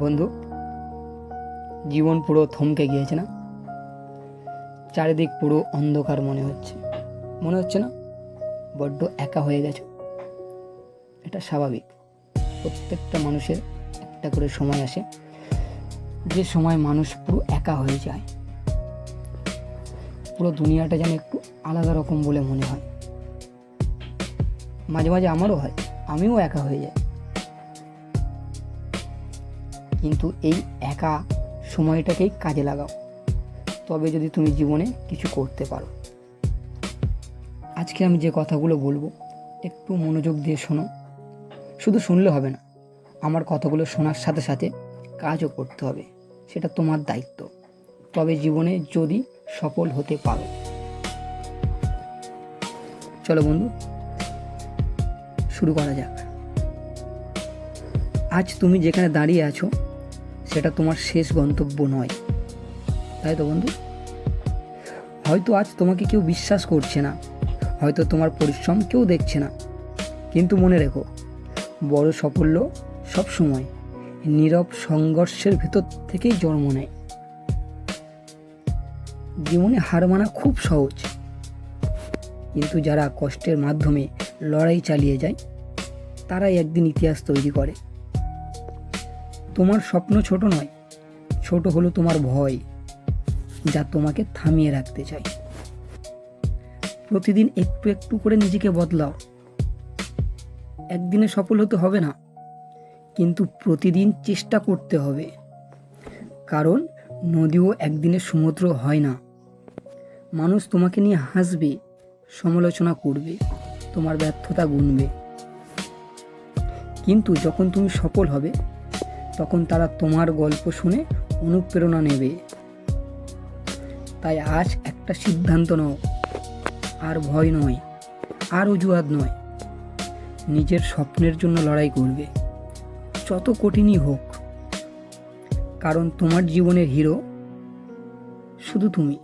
বন্ধু, জীবন পুরো থমকে গিয়েছে না? চারিদিক পুরো অন্ধকার মনে হচ্ছে না বড্ড একা হয়ে গেছে? এটা স্বাভাবিক। প্রত্যেকটা মানুষের একটা করে সময় আসে, যে সময় মানুষ পুরো একা হয়ে যায়। পুরো দুনিয়াটা যেন একটু আলাদা রকম বলে মনে হয়। মাঝে মাঝে আমারও হয়, আমিও একা হয়ে যাই। কিন্তু এই একা সময়টাকেই কাজে লাগাও, তবে যদি তুমি জীবনে কিছু করতে পারো। আজকে আমি যে কথাগুলো বলবো একটু মনোযোগ দিয়ে শোনো। শুধু শুনলে হবে না, আমার কথাগুলো শোনার সাথে সাথে কাজও করতে হবে। সেটা তোমার দায়িত্ব। তবে জীবনে যদি সফল হতে পারো। চলো বন্ধু, শুরু করা যাক। আজ তুমি যেখানে দাঁড়িয়ে আছো সেটা তোমার শেষ গন্তব্য নয়, তাই তো বন্ধু? হয়তো আজ তোমাকে কেউ বিশ্বাস করছে না, হয়তো তোমার পরিশ্রম কেউ দেখছে না, কিন্তু মনে রেখো, বড় সাফল্য সবসময় নীরব সংঘর্ষের ভেতর থেকেই জন্ম নেয়। জীবনে হার মানা খুব সহজ, কিন্তু যারা কষ্টের মাধ্যমে লড়াই চালিয়ে যায় তারাই একদিন ইতিহাস তৈরি করে। তোমার স্বপ্ন ছোট নয়, ছোট হলো তোমার ভয়, যা তোমাকে থামিয়ে রাখতে চায়। প্রতিদিন একটু একটু করে নিজেকে বদলাও। একদিনে সফল হতে হবে না, কিন্তু প্রতিদিন চেষ্টা করতে হবে। কারণ নদীও একদিনে সমুদ্র হয় না। মানুষ তোমাকে নিয়ে হাসবে, সমালোচনা করবে, তোমার ব্যর্থতা গুনবে, কিন্তু যখন তুমি সফল হবে তখন তারা তোমার গল্প শুনে অনুপ্রেরণা নেবে। তাই আজ একটা সিদ্ধান্ত নাও, আর ভয় নয়, আর অজুহাত নয়। নিজের স্বপ্নের জন্য লড়াই করবে, যত কঠিনই হোক। কারণ তোমার জীবনের হিরো শুধু তুমি।